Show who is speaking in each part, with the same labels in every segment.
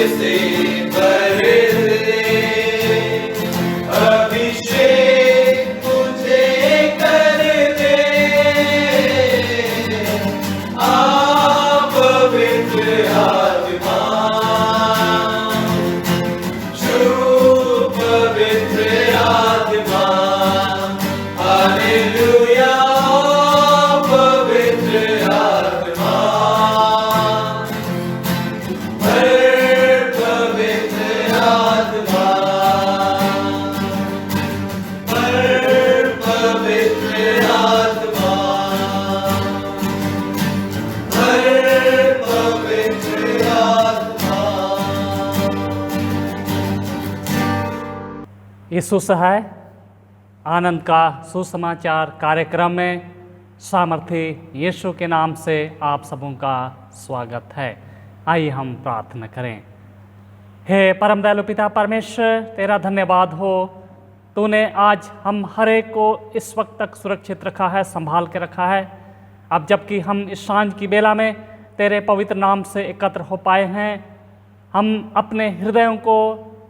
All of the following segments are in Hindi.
Speaker 1: से भर दे, अभिषेक मुझे कर दे, पवित्र आत्मा, पवित्र आत्मा, हालेलुया, पवित्र आत्मा, पवित्र आत्मा, पवित्र आत्मा, पवित्र आत्मा।
Speaker 2: यीशु सहाय आनंद का सुसमाचार कार्यक्रम में सामर्थी यीशु के नाम से आप सबों का स्वागत है। आइए हम प्रार्थना करें। हे परम दयालु पिता परमेश्वर, तेरा धन्यवाद हो, तूने आज हम हर एक को इस वक्त तक सुरक्षित रखा है, संभाल के रखा है। अब जबकि हम इस सांझ की बेला में तेरे पवित्र नाम से एकत्र हो पाए हैं, हम अपने हृदयों को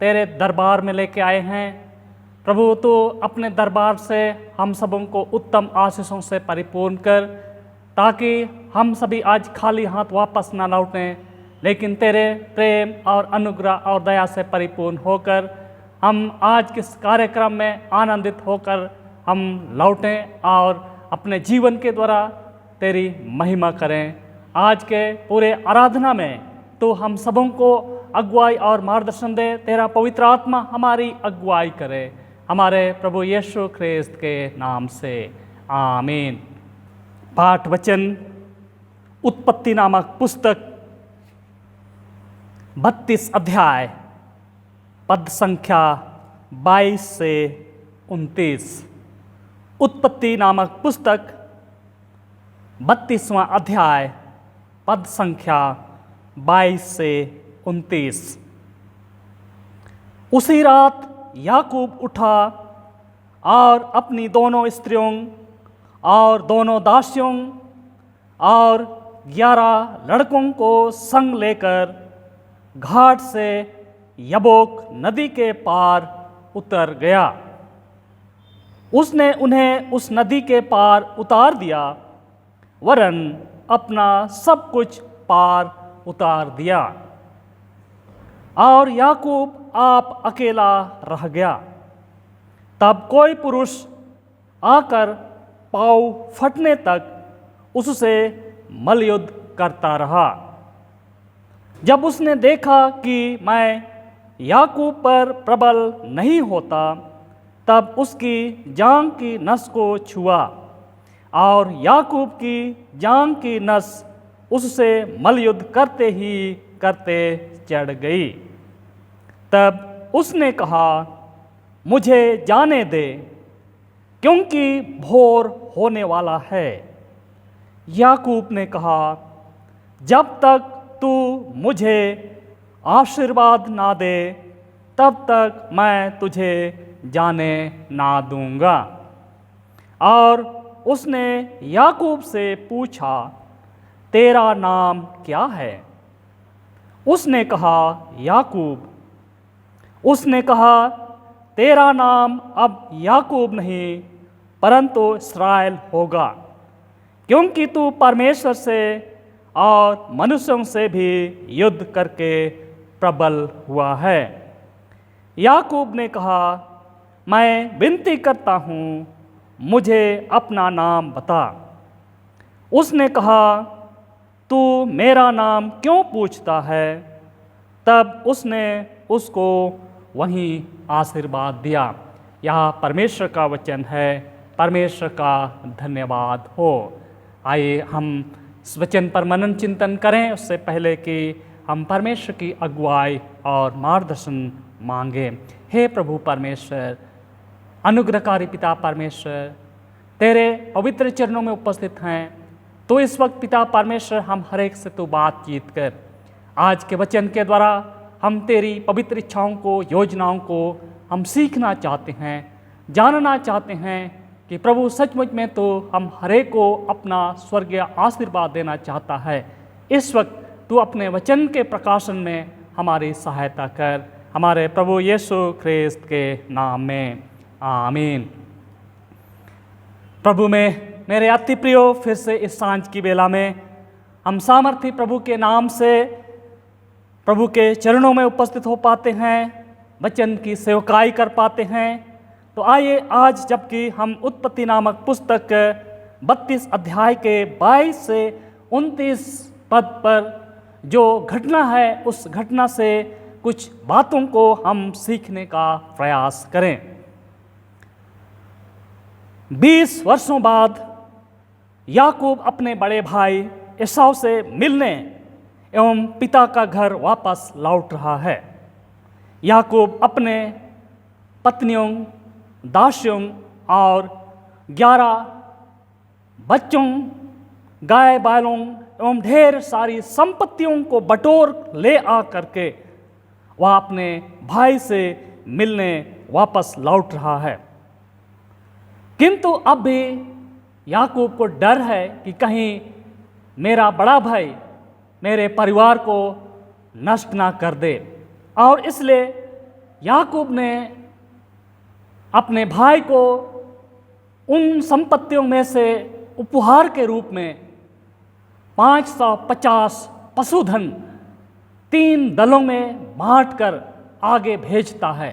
Speaker 2: तेरे दरबार में लेके आए हैं। प्रभु, तू अपने दरबार से हम सबों को उत्तम आशीषों से परिपूर्ण कर, ताकि हम सभी आज खाली हाथ वापस ना लौटें, लेकिन तेरे प्रेम और अनुग्रह और दया से परिपूर्ण होकर हम आज किस कार्यक्रम में आनंदित होकर हम लौटें और अपने जीवन के द्वारा तेरी महिमा करें। आज के पूरे आराधना में तो हम सबों को अगुवाई और मार्गदर्शन दे, तेरा पवित्र आत्मा हमारी अगुवाई करे, हमारे प्रभु यीशु ख्रिस्त के नाम से आमीन। पाठ वचन उत्पत्ति नामक पुस्तक 32 अध्याय पद संख्या 22 से 29। उत्पत्ति नामक पुस्तक 32वां अध्याय पद संख्या 22 से 29। उसी रात याकूब उठा और अपनी दोनों स्त्रियों और दोनों दासियों और 11 लड़कों को संग लेकर घाट से यबोक नदी के पार उतर गया। उसने उन्हें उस नदी के पार उतार दिया, वरन अपना सब कुछ पार उतार दिया, और याकूब आप अकेला रह गया। तब कोई पुरुष आकर पाँव फटने तक उससे मल्लयुद्ध करता रहा। जब उसने देखा कि मैं याकूब पर प्रबल नहीं होता, तब उसकी जांघ की नस को छुआ, और याकूब की जांघ की नस उससे मल्लयुद्ध करते ही करते चढ़ गई। तब उसने कहा, मुझे जाने दे, क्योंकि भोर होने वाला है। याकूब ने कहा, जब तक तू मुझे आशीर्वाद ना दे, तब तक मैं तुझे जाने ना दूंगा। और उसने याकूब से पूछा, तेरा नाम क्या है? उसने कहा, याकूब। उसने कहा, तेरा नाम अब याकूब नहीं, परंतु इस्राएल होगा, क्योंकि तू परमेश्वर से और मनुष्यों से भी युद्ध करके प्रबल हुआ है। याकूब ने कहा, मैं विनती करता हूँ, मुझे अपना नाम बता। उसने कहा, तू मेरा नाम क्यों पूछता है? तब उसने उसको वहीं आशीर्वाद दिया। यह परमेश्वर का वचन है। परमेश्वर का धन्यवाद हो। आइए हम इस वचन पर मनन चिंतन करें, उससे पहले कि हम परमेश्वर की अगुवाई और मार्गदर्शन मांगें। हे प्रभु परमेश्वर, अनुग्रहकारी पिता परमेश्वर, तेरे पवित्र चरणों में उपस्थित हैं। तो इस वक्त पिता परमेश्वर, हम हर एक से तो बातचीत कर। आज के वचन के द्वारा हम तेरी पवित्र इच्छाओं को, योजनाओं को हम सीखना चाहते हैं, जानना चाहते हैं कि प्रभु सचमुच में तो हम हर एक को अपना स्वर्गीय आशीर्वाद देना चाहता है। इस वक्त तू अपने वचन के प्रकाशन में हमारी सहायता कर, हमारे प्रभु यीशु ख्रिस्त के नाम में आमीन। प्रभु में मेरे अति प्रियो, फिर से इस सांझ की बेला में हम सामर्थी प्रभु के नाम से प्रभु के चरणों में उपस्थित हो पाते हैं, वचन की सेवकाई कर पाते हैं। तो आइए आज, जबकि हम उत्पत्ति नामक पुस्तक 32 अध्याय के 22 से 29 पद पर जो घटना है, उस घटना से कुछ बातों को हम सीखने का प्रयास करें। 20 वर्षों बाद याकूब अपने बड़े भाई एसाव से मिलने एवं पिता का घर वापस लौट रहा है। याकूब अपने पत्नियों, दासियों और 11 बच्चों, गाय बैलों एवं ढेर सारी संपत्तियों को बटोर ले आ करके वह अपने भाई से मिलने वापस लौट रहा है। किंतु अब भी याकूब को डर है कि कहीं मेरा बड़ा भाई मेरे परिवार को नष्ट ना कर दे, और इसलिए याकूब ने अपने भाई को उन संपत्तियों में से उपहार के रूप में 550 पशुधन 3 दलों में बांटकर आगे भेजता है,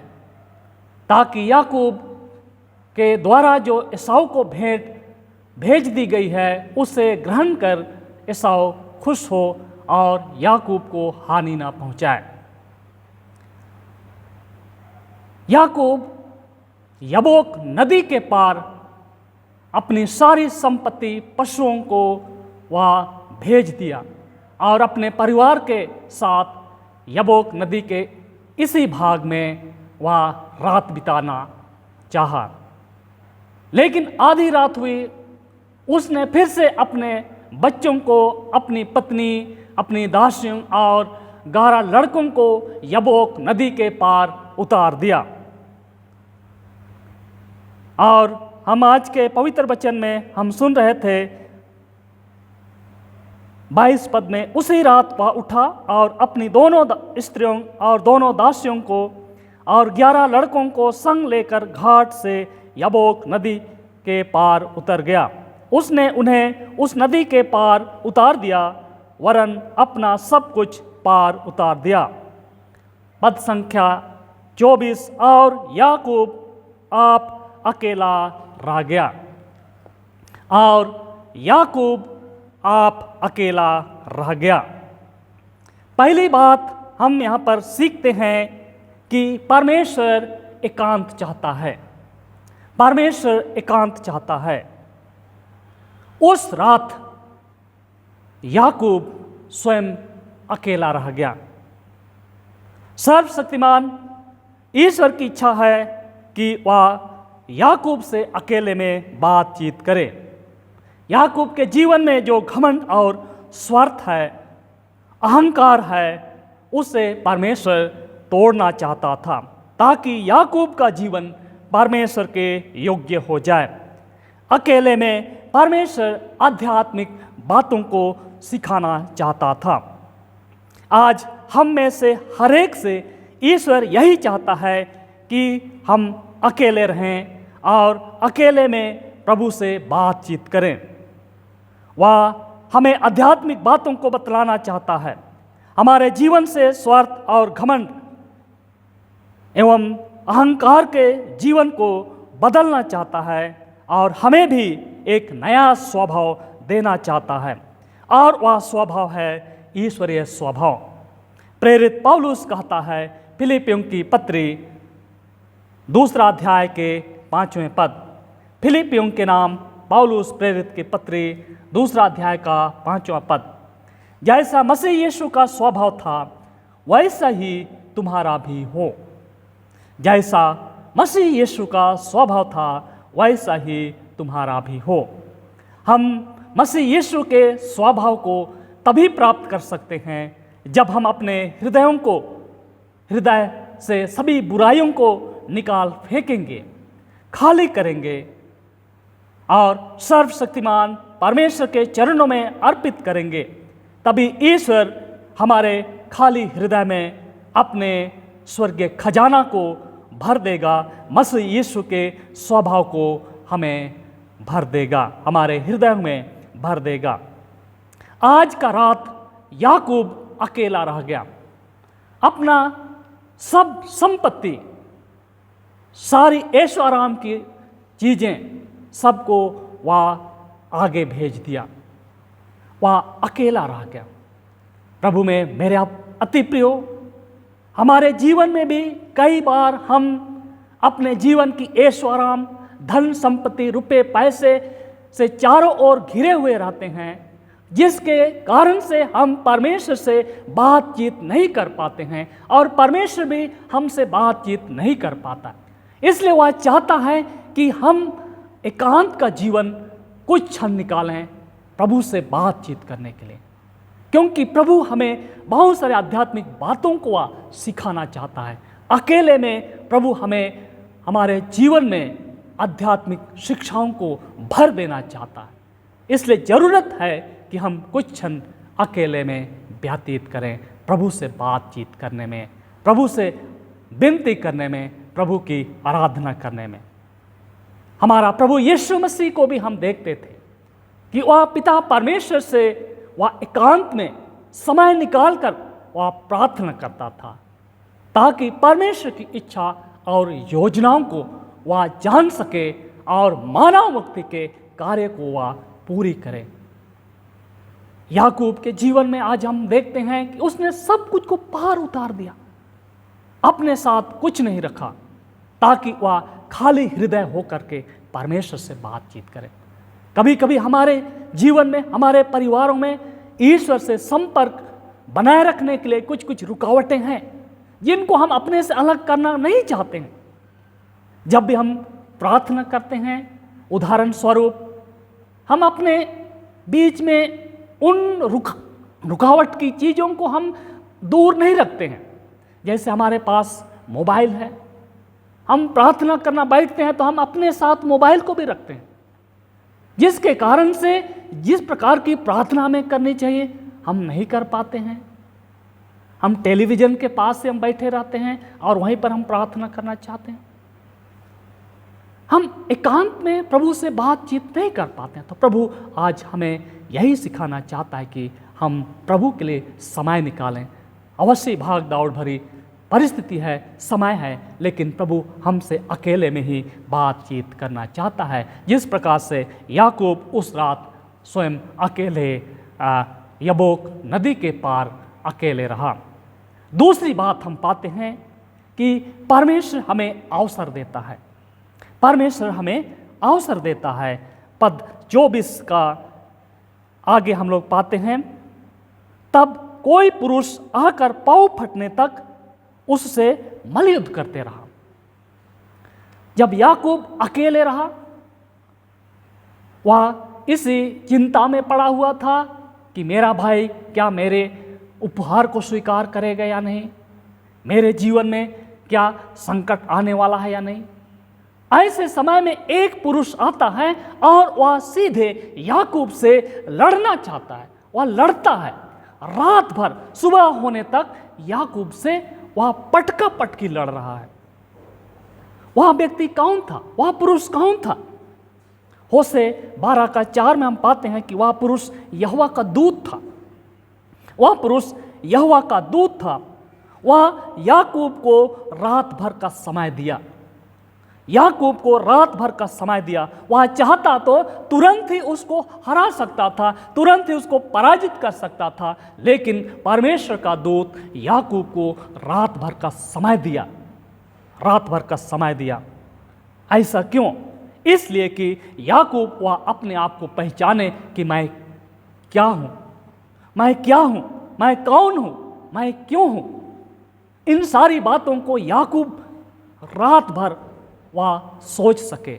Speaker 2: ताकि याकूब के द्वारा जो एसाव को भेंट भेज दी गई है उसे ग्रहण कर एसाव खुश हो और याकूब को हानि ना पहुंचाए। याकूब यबोक नदी के पार अपनी सारी संपत्ति पशुओं को वह भेज दिया और अपने परिवार के साथ यबोक नदी के इसी भाग में वह रात बिताना चाहा। लेकिन आधी रात हुई, उसने फिर से अपने बच्चों को, अपनी पत्नी, अपनी दासियों और 11 लड़कों को यबोक नदी के पार उतार दिया। और हम आज के पवित्र वचन में हम सुन रहे थे 22 पद में, उसी रात वह उठा और अपनी दोनों स्त्रियों और दोनों दासियों को और 11 लड़कों को संग लेकर घाट से यबोक नदी के पार उतर गया। उसने उन्हें उस नदी के पार उतार दिया, वरन अपना सब कुछ पार उतार दिया। पद संख्या 24, और याकूब आप अकेला रह गया। और याकूब आप अकेला रह गया। पहली बात हम यहाँ पर सीखते हैं कि परमेश्वर एकांत चाहता है। परमेश्वर एकांत चाहता है। उस रात याकूब स्वयं अकेला रह गया। सर्वशक्तिमान ईश्वर की इच्छा है कि वह याकूब से अकेले में बातचीत करे। याकूब के जीवन में जो घमंड और स्वार्थ है, अहंकार है, उसे परमेश्वर तोड़ना चाहता था, ताकि याकूब का जीवन परमेश्वर के योग्य हो जाए। अकेले में परमेश्वर आध्यात्मिक बातों को सिखाना चाहता था। आज हम में से हर एक से ईश्वर यही चाहता है कि हम अकेले रहें और अकेले में प्रभु से बातचीत करें। वह हमें आध्यात्मिक बातों को बतलाना चाहता है। हमारे जीवन से स्वार्थ और घमंड एवं अहंकार के जीवन को बदलना चाहता है और हमें भी एक नया स्वभाव देना चाहता है, और वह स्वभाव है ईश्वरीय स्वभाव। प्रेरित पौलुस कहता है फिलिपियों की पत्री 2 अध्याय के 5वें पद। फिलिपियों के नाम पौलुस प्रेरित की पत्री 2 अध्याय का 5वां पद। जैसा मसीह यीशु का स्वभाव था वैसा ही तुम्हारा भी हो। जैसा मसीह यीशु का स्वभाव था वैसा ही तुम्हारा भी हो। हम मसीह यीशु के स्वभाव को तभी प्राप्त कर सकते हैं जब हम अपने हृदय से सभी बुराइयों को निकाल फेंकेंगे, खाली करेंगे और सर्वशक्तिमान परमेश्वर के चरणों में अर्पित करेंगे। तभी ईश्वर हमारे खाली हृदय में अपने स्वर्गीय खजाना को भर देगा, मसीह यीशु के स्वभाव को हमें भर देगा, हमारे हृदय में भर देगा। आज का रात याकूब अकेला रह गया। अपना सब संपत्ति, सारी ऐशो आराम की चीज़ें सबको वह आगे भेज दिया, वह अकेला रह गया। प्रभु में मेरे आप अति प्रियो, हमारे जीवन में भी कई बार हम अपने जीवन की ऐशो आराम, धन संपत्ति, रुपए पैसे से चारों ओर घिरे हुए रहते हैं, जिसके कारण से हम परमेश्वर से बातचीत नहीं कर पाते हैं और परमेश्वर भी हमसे बातचीत नहीं कर पाता। इसलिए वह चाहता है कि हम एकांत का जीवन कुछ क्षण निकालें प्रभु से बातचीत करने के लिए, क्योंकि प्रभु हमें बहुत सारे आध्यात्मिक बातों को वह सिखाना चाहता है। अकेले में प्रभु हमें हमारे जीवन में आध्यात्मिक शिक्षाओं को भर देना चाहता है। इसलिए ज़रूरत है कि हम कुछ क्षण अकेले में व्यतीत करें, प्रभु से बातचीत करने में, प्रभु से विनती करने में, प्रभु की आराधना करने में। हमारा प्रभु यीशु मसीह को भी हम देखते थे कि वह पिता परमेश्वर से वह एकांत में समय निकालकर वह प्रार्थना करता था, ताकि परमेश्वर की इच्छा और योजनाओं को वह जान सके और मानव मुक्ति के कार्य को वह पूरी करे। याकूब के जीवन में आज हम देखते हैं कि उसने सब कुछ को पार उतार दिया, अपने साथ कुछ नहीं रखा, ताकि वह खाली हृदय होकर के परमेश्वर से बातचीत करे। कभी कभी हमारे जीवन में, हमारे परिवारों में ईश्वर से संपर्क बनाए रखने के लिए कुछ कुछ रुकावटें हैं, जिनको हम अपने से अलग करना नहीं चाहते हैं। जब भी हम प्रार्थना करते हैं, उदाहरण स्वरूप हम अपने बीच में उन रुकावट की चीज़ों को हम दूर नहीं रखते हैं। जैसे हमारे पास मोबाइल है, हम प्रार्थना करना बैठते हैं तो हम अपने साथ मोबाइल को भी रखते हैं, जिसके कारण से जिस प्रकार की प्रार्थना हमें करनी चाहिए हम नहीं कर पाते हैं। हम टेलीविज़न के पास से हम बैठे रहते हैं और वहीं पर हम प्रार्थना करना चाहते हैं। हम एकांत में प्रभु से बातचीत नहीं कर पाते हैं। तो प्रभु आज हमें यही सिखाना चाहता है कि हम प्रभु के लिए समय निकालें। अवश्य भाग दौड़ भरी परिस्थिति है, समय है, लेकिन प्रभु हमसे अकेले में ही बातचीत करना चाहता है। जिस प्रकार से याकूब उस रात स्वयं अकेले यबोक नदी के पार अकेले रहा। दूसरी बात हम पाते हैं कि परमेश्वर हमें अवसर देता है, परमेश्वर हमें अवसर देता है। पद 24 का आगे हम लोग पाते हैं, तब कोई पुरुष आकर पाँव फटने तक उससे मलयुद्ध करते रहा। जब याकूब अकेले रहा, वह इसी चिंता में पड़ा हुआ था कि मेरा भाई क्या मेरे उपहार को स्वीकार करेगा या नहीं, मेरे जीवन में क्या संकट आने वाला है या नहीं। ऐसे समय में एक पुरुष आता है और वह सीधे याकूब से लड़ना चाहता है। वह लड़ता है रात भर, सुबह होने तक याकूब से वह पटका पटकी लड़ रहा है। वह व्यक्ति कौन था? वह पुरुष कौन था? होशे 12:4 में हम पाते हैं कि वह पुरुष यहोवा का दूत था। वह पुरुष यहोवा का दूत था। वह याकूब को रात भर का समय दिया, याकूब को रात भर का समय दिया। वह चाहता तो तुरंत ही उसको हरा सकता था, तुरंत ही उसको पराजित कर सकता था, लेकिन परमेश्वर का दूत याकूब को रात भर का समय दिया, रात भर का समय दिया। ऐसा क्यों? इसलिए कि याकूब वह अपने आप को पहचाने कि मैं क्या हूँ, मैं क्या हूँ, मैं कौन हूँ, मैं क्यों हूँ। इन सारी बातों को याकूब रात भर वह सोच सके।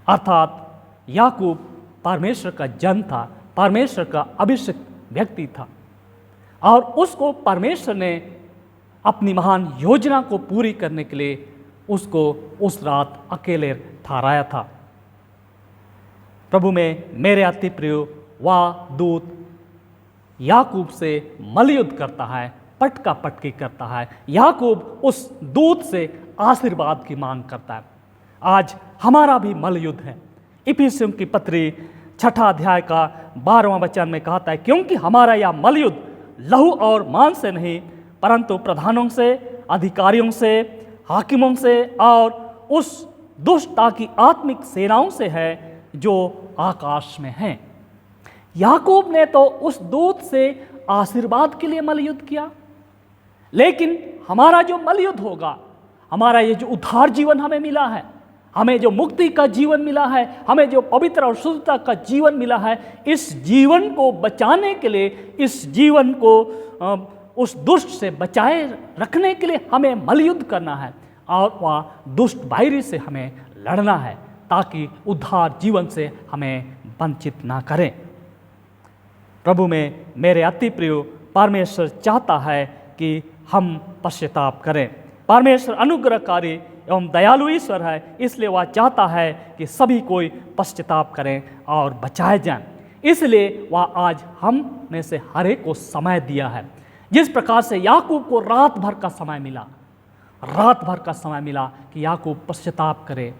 Speaker 2: अर्थात याकूब परमेश्वर का जन था, परमेश्वर का अभिषिक्त व्यक्ति था, और उसको परमेश्वर ने अपनी महान योजना को पूरी करने के लिए उसको उस रात अकेले ठहराया था। प्रभु में मेरे अति प्रिय, वह दूत याकूब से मलयुद्ध करता है, पटका पटकी करता है। याकूब उस दूत से आशीर्वाद की मांग करता है। आज हमारा भी मलयुद्ध है। इफिसियों की पत्री 6 अध्याय का 12वां वचन में कहता है, क्योंकि हमारा यह मलयुद्ध लहू और मांस से नहीं परंतु प्रधानों से, अधिकारियों से, हाकिमों से और उस दुष्टता की आत्मिक सेनाओं से है जो आकाश में हैं। याकूब ने तो उस दूत से आशीर्वाद के लिए मलयुद्ध किया, लेकिन हमारा जो मलयुद्ध होगा, हमारा ये जो उद्धार जीवन हमें मिला है, हमें जो मुक्ति का जीवन मिला है, हमें जो पवित्र और शुद्धता का जीवन मिला है, इस जीवन को बचाने के लिए, इस जीवन को उस दुष्ट से बचाए रखने के लिए हमें मलयुद्ध करना है और वह दुष्ट बैरी से हमें लड़ना है, ताकि उद्धार जीवन से हमें वंचित ना करें। प्रभु में मेरे अति प्रिय, परमेश्वर चाहता है कि हम पश्चाताप करें। परमेश्वर अनुग्रहकारी एवं दयालु ईश्वर है, इसलिए वह चाहता है कि सभी कोई पश्चाताप करें और बचाए जाएं। इसलिए वह आज हम में से हर एक को समय दिया है। जिस प्रकार से याकूब को रात भर का समय मिला, रात भर का समय मिला कि याकूब पश्चाताप करे,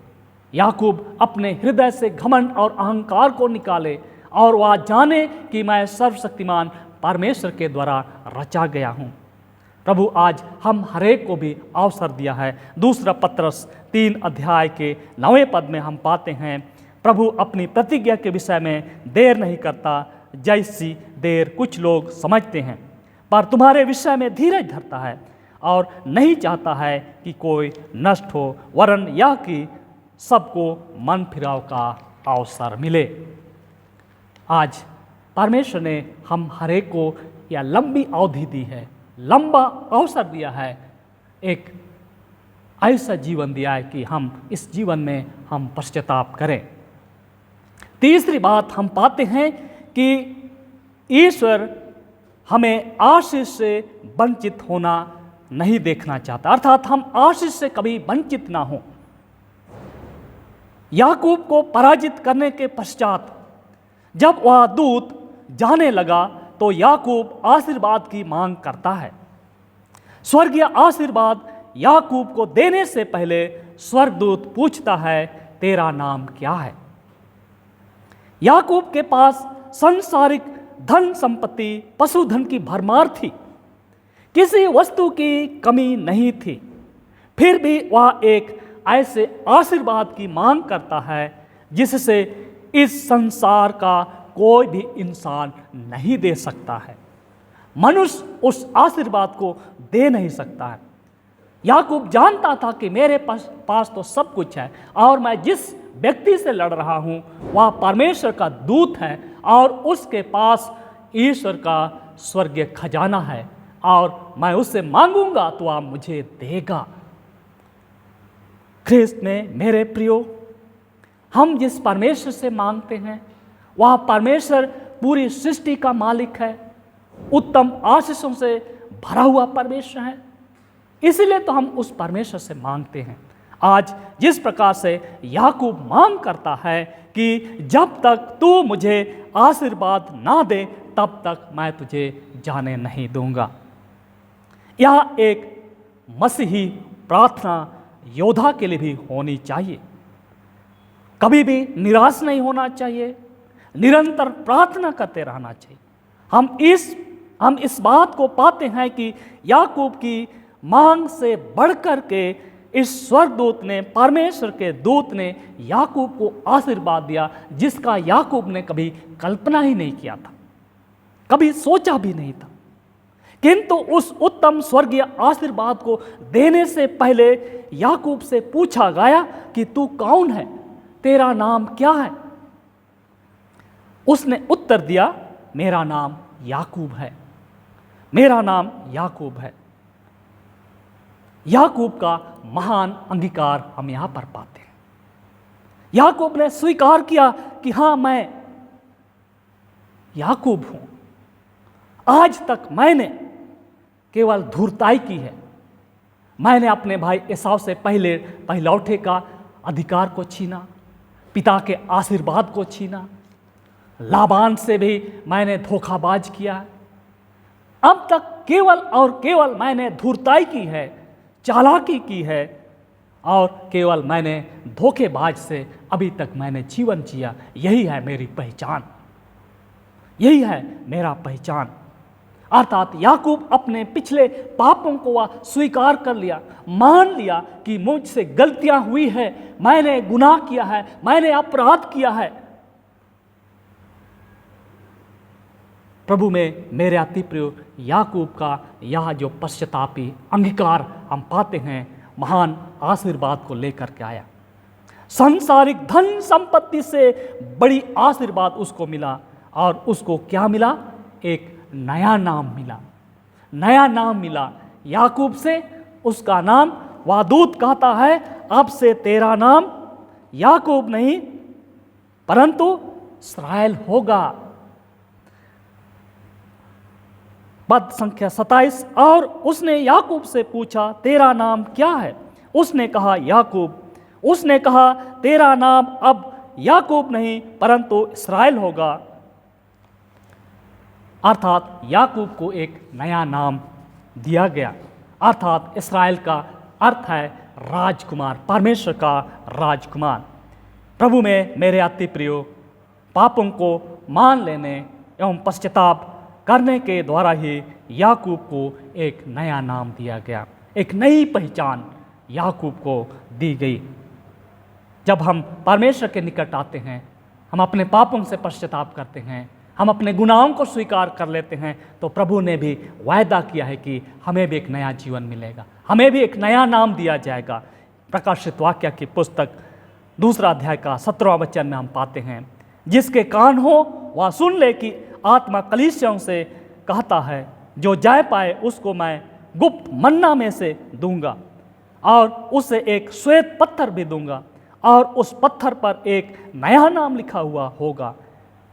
Speaker 2: याकूब अपने हृदय से घमंड और अहंकार को निकाले और वह जाने कि मैं सर्वशक्तिमान परमेश्वर के द्वारा रचा गया हूँ। प्रभु आज हम हरेक को भी अवसर दिया है। दूसरा पत्रस 3 अध्याय के 9वें पद में हम पाते हैं, प्रभु अपनी प्रतिज्ञा के विषय में देर नहीं करता, जैसी देर कुछ लोग समझते हैं, पर तुम्हारे विषय में धीरज धरता है और नहीं चाहता है कि कोई नष्ट हो, वरन यह कि सबको मन फिराव का अवसर मिले। आज परमेश्वर ने हम हरेक को यह लंबी अवधि दी है, लंबा अवसर दिया है, एक ऐसा जीवन दिया है कि हम इस जीवन में हम पश्चाताप करें। तीसरी बात हम पाते हैं कि ईश्वर हमें आशीष से वंचित होना नहीं देखना चाहता, अर्थात हम आशीष से कभी वंचित ना हो। याकूब को पराजित करने के पश्चात जब वह दूत जाने लगा तो याकूब आशीर्वाद की मांग करता है। स्वर्गीय आशीर्वाद याकूब को देने से पहले स्वर्गदूत पूछता है, तेरा नाम क्या है? याकूब के पास सांसारिक धन संपत्ति, पशुधन की भरमार थी, किसी वस्तु की कमी नहीं थी, फिर भी वह एक ऐसे आशीर्वाद की मांग करता है जिससे इस संसार का कोई भी इंसान नहीं दे सकता है। मनुष्य उस आशीर्वाद को दे नहीं सकता है। याकूब जानता था कि मेरे पास तो सब कुछ है और मैं जिस व्यक्ति से लड़ रहा हूँ वह परमेश्वर का दूत है और उसके पास ईश्वर का स्वर्गीय खजाना है और मैं उससे मांगूंगा तो वह मुझे देगा। ख्रिस्त में मेरे प्रियो, हम जिस परमेश्वर से मांगते हैं वह परमेश्वर पूरी सृष्टि का मालिक है, उत्तम आशीषों से भरा हुआ परमेश्वर है, इसलिए तो हम उस परमेश्वर से मांगते हैं। आज जिस प्रकार से याकूब मांग करता है कि जब तक तू मुझे आशीर्वाद ना दे तब तक मैं तुझे जाने नहीं दूंगा। यह एक मसीही प्रार्थना योद्धा के लिए भी होनी चाहिए। कभी भी निराश नहीं होना चाहिए, निरंतर प्रार्थना करते रहना चाहिए। हम इस बात को पाते हैं कि याकूब की मांग से बढ़कर के इस स्वर्गदूत ने, परमेश्वर के दूत ने याकूब को आशीर्वाद दिया जिसका याकूब ने कभी कल्पना ही नहीं किया था, कभी सोचा भी नहीं था। किंतु उस उत्तम स्वर्गीय आशीर्वाद को देने से पहले याकूब से पूछा गया कि तू कौन है, तेरा नाम क्या है? उसने उत्तर दिया, मेरा नाम याकूब है, मेरा नाम याकूब है। याकूब का महान अंगीकार हम यहां पर पाते हैं। याकूब ने स्वीकार किया कि हां, मैं याकूब हूं। आज तक मैंने केवल धूर्ताई की है। मैंने अपने भाई एसाव से पहले पहलौठे का अधिकार को छीना, पिता के आशीर्वाद को छीना, लाबान से भी मैंने धोखाबाज किया, अब तक केवल और केवल मैंने धूर्ताई की है, चालाकी की है और केवल मैंने धोखेबाज से अभी तक मैंने जीवन जिया। यही है मेरी पहचान, यही है मेरा पहचान। अर्थात याकूब अपने पिछले पापों को वह स्वीकार कर लिया, मान लिया कि मुझसे गलतियां हुई है, मैंने गुनाह किया है, मैंने अपराध किया है। प्रभु में मेरे अति प्रिय याकूब का यह जो पश्चातापी अंगीकार हम पाते हैं, महान आशीर्वाद को लेकर के आया। सांसारिक धन संपत्ति से बड़ी आशीर्वाद उसको मिला और उसको क्या मिला? एक नया नाम मिला, नया नाम मिला। याकूब से उसका नाम, वह दूत कहता है, अब से तेरा नाम याकूब नहीं परंतु इस्राएल होगा। पद संख्या 27, और उसने याकूब से पूछा, तेरा नाम क्या है? उसने कहा याकूब। उसने कहा, तेरा नाम अब याकूब नहीं परंतु इस्राएल होगा। अर्थात याकूब को एक नया नाम दिया गया। अर्थात इस्राएल का अर्थ है राजकुमार, परमेश्वर का राजकुमार। प्रभु में मेरे अति प्रियो, पापों को मान लेने एवं पश्चाताप करने के द्वारा ही याकूब को एक नया नाम दिया गया, एक नई पहचान याकूब को दी गई। जब हम परमेश्वर के निकट आते हैं, हम अपने पापों से पश्चाताप करते हैं, हम अपने गुनाहों को स्वीकार कर लेते हैं, तो प्रभु ने भी वायदा किया है कि हमें भी एक नया जीवन मिलेगा, हमें भी एक नया नाम दिया जाएगा। प्रकाशित वाक्य की पुस्तक 2 अध्याय का 17वां वचन में हम पाते हैं, जिसके कान हो वह सुन ले कि आत्मा कलीसियाओं से कहता है, जो जा पाए उसको मैं गुप्त मन्ना में से दूंगा और उसे एक श्वेत पत्थर भी दूंगा और उस पत्थर पर एक नया नाम लिखा हुआ होगा,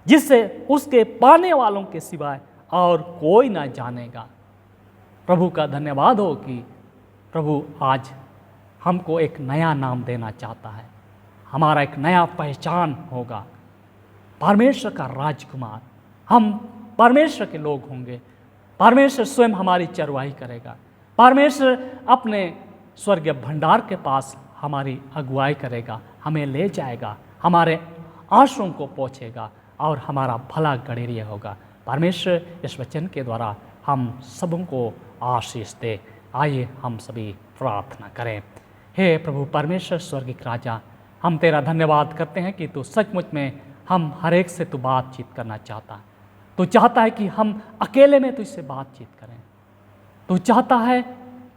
Speaker 2: जिससे उसके पाने वालों के सिवाय और कोई ना जानेगा। प्रभु का धन्यवाद हो कि प्रभु आज हमको एक नया नाम देना चाहता है। हमारा एक नया पहचान होगा, परमेश्वर का राजकुमार। हम परमेश्वर के लोग होंगे, परमेश्वर स्वयं हमारी चरवाही करेगा, परमेश्वर अपने स्वर्गीय भंडार के पास हमारी अगुवाई करेगा, हमें ले जाएगा, हमारे आंसुओं को पोंछेगा और हमारा भला गणेरिय होगा। परमेश्वर इस वचन के द्वारा हम सबों को आशीष दे। आइए हम सभी प्रार्थना करें। हे प्रभु परमेश्वर स्वर्गीय राजा, हम तेरा धन्यवाद करते हैं कि तू सचमुच में हम हर एक से तू बातचीत करना चाहता है। तू चाहता है कि हम अकेले में तुझसे बातचीत करें। तू चाहता है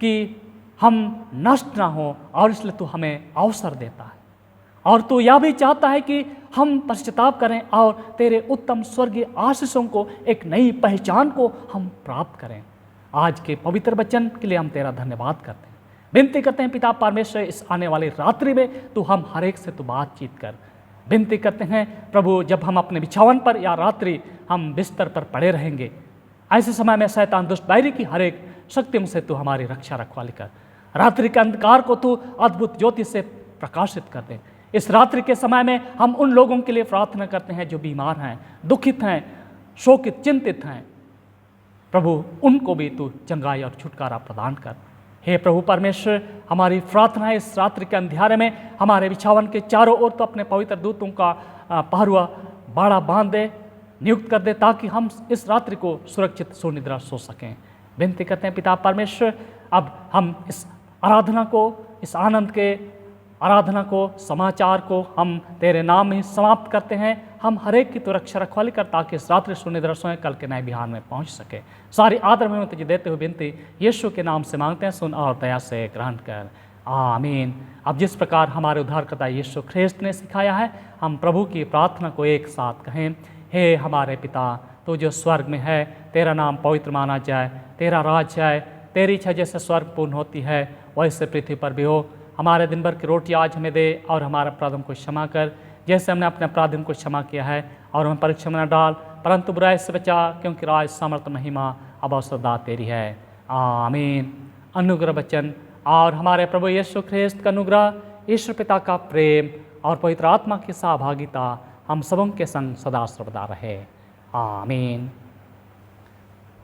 Speaker 2: कि हम नष्ट ना हो और इसलिए तू हमें अवसर देता है। और तू यह भी चाहता है कि हम पश्चाताप करें और तेरे उत्तम स्वर्गीय आशीषों को, एक नई पहचान को हम प्राप्त करें। आज के पवित्र वचन के लिए हम तेरा धन्यवाद करते हैं। विनती करते हैं पिता परमेश्वर, इस आने वाली रात्रि में तू हम हर एक से तू बातचीत कर। विनती करते हैं प्रभु, जब हम अपने बिछावन पर या रात्रि हम बिस्तर पर पड़े रहेंगे, ऐसे समय में शैतान दुष्ट बैरी की हर एक शक्तियों से तू हमारी रक्षा रखवाली कर। रात्रि के अंधकार को तू अद्भुत ज्योति से प्रकाशित कर दे। इस रात्रि के समय में हम उन लोगों के लिए प्रार्थना करते हैं जो बीमार हैं, दुखित हैं, शोकित, चिंतित हैं। प्रभु उनको भी तू चंगाई और छुटकारा प्रदान कर। हे प्रभु परमेश्वर, हमारी प्रार्थना है इस रात्रि के अंधियारे में हमारे बिछावन के चारों ओर तो अपने पवित्र दूतों का पहरुआ बाड़ा बांध दे, नियुक्त कर दे, ताकि हम इस रात्रि को सुरक्षित सुनिद्रा सो सकें। विनती करते हैं पिता परमेश्वर, अब हम इस आराधना को, इस आनंद के आराधना को, समाचार को हम तेरे नाम में समाप्त करते हैं। हम हर एक की तो रक्षा रखवाली कर, ताकि इस रात्रि सुनिद्रा सोएं, कल के नए बिहान में पहुंच सके। सारी आदर में तुझे देते हुए विनती यीशु के नाम से मांगते हैं, सुन और दया से ग्रहण कर, आमीन। अब जिस प्रकार हमारे उद्धारकर्ता यीशु ख्रिस्त ने सिखाया है, हम प्रभु की प्रार्थना को एक साथ कहें। हे हमारे पिता, तू जो स्वर्ग में है, तेरा नाम पवित्र माना जाए, तेरा राज आए, तेरी इच्छा जैसे स्वर्ग पूर्ण होती है वैसे पृथ्वी पर भी हो। हमारे दिन भर की रोटी आज हमें दे और हमारे अपराधों को क्षमा कर, जैसे हमने अपने अपराधों को क्षमा किया है, और हमें परीक्षा में न डाल परंतु बुराई से बचा, क्योंकि राज, सामर्थ, महिमा अब और सदा तेरी है, आमीन। अनुग्रह वचन और हमारे प्रभु यीशु ख्रिस्त का अनुग्रह, ईश्वर पिता का प्रेम और पवित्र आत्मा की सहभागिता हम सबों के संग सदा सर्वदा रहे, आमीन।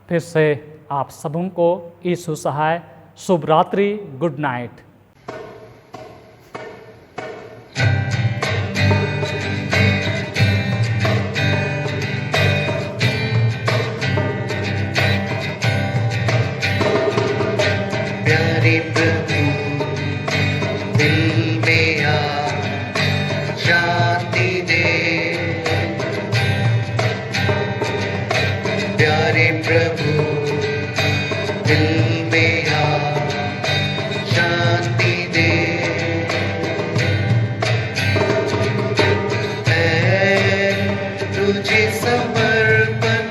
Speaker 2: फिर से आप सबों को यीशु सहाय। शुभ रात्रि, गुड नाइट।
Speaker 3: प्यारे प्रभु दिल में आ शांति दे, प्यारे प्रभु दिल में आ शांति दे। है तुझे समर्पण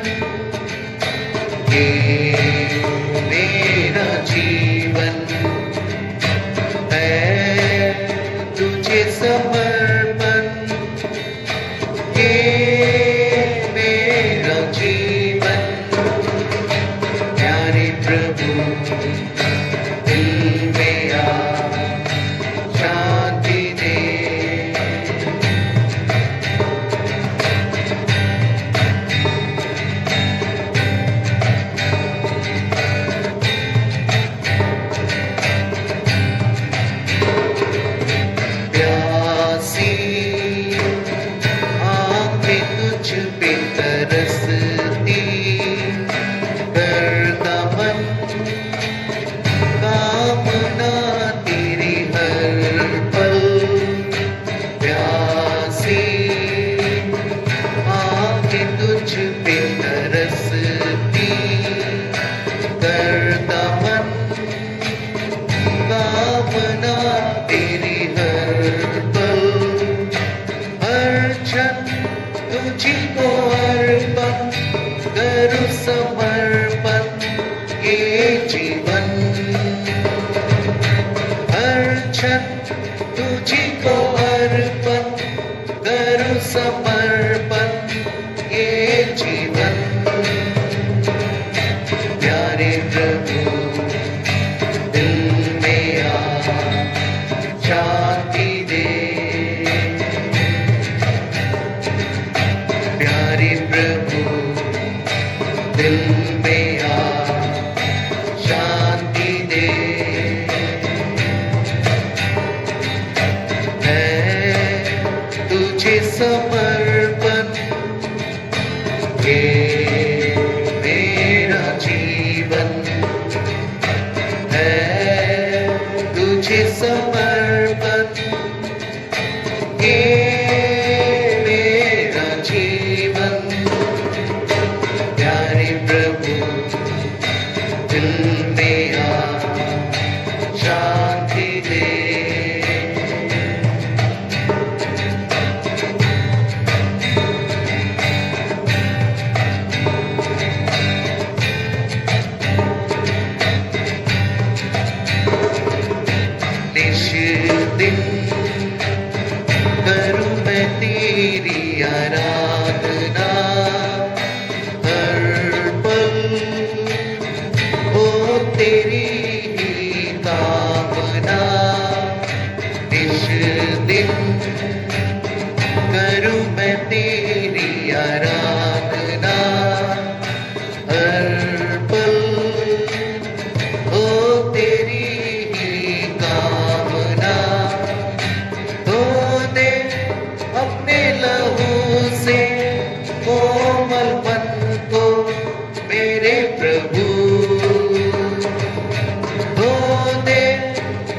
Speaker 3: ये मेरा जीवन है, तुझे समर्पण ये मेरा जीवन। प्यारे प्रभु दिल में आ शांति दे, प्यासी आंखें तुझ पे तरसती, करता मन कामना तेरी हर पल। प्यासी आंखें तुझ पे तरसती, करता मन कामना तेरी हर पल। हर क्षण तुझी को अर्पण करूं समर्पण ये जीवन। हर क्षण तुझी को अर्पण करूं समर्पण ये जीवन। प्यारे प्रभु दिल में आ शांति दे, प्यारे प्रभु दिल में आ शांति दे। है तुझे समर्पण ये मेरा जीवन है, तुझे समर्पण ये मेरा जीवन। प्यारे प्रभु दिल में आ शांति दे, निश दिन करूं मैं तेरी आराधना, हर पल हो तेरी ही कामना। निश दिन करूं मैं तेरी आराधना, हर पल हो तेरी ही कामना। धो दे अपने लहू से कोमलपन को मेरे प्रभु, धो दे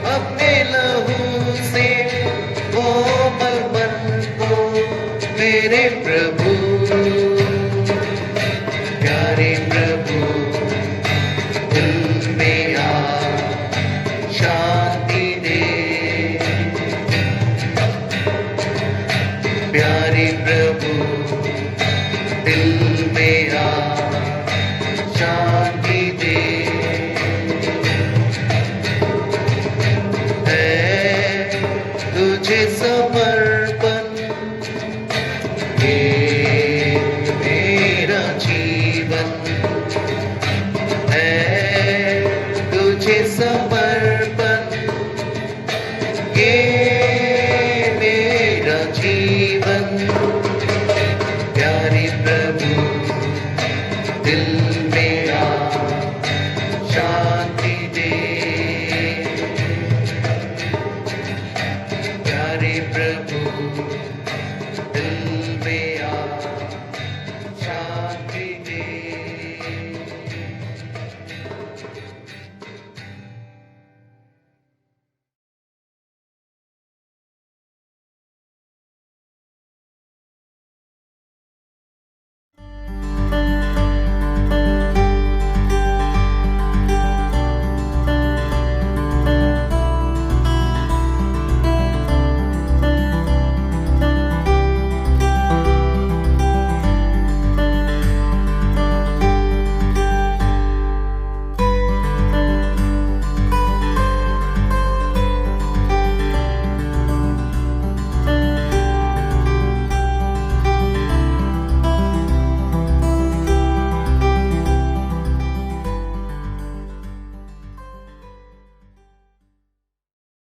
Speaker 3: अपने लहू से कोमलपन को मेरे प्रभु। प्यारे प्रभु दिल में आ शांति दे, प्यारे प्रभु दिल में आ शांति दे। है तुझे समर्पण ये मेरा जीवन है, तुझे समर्पण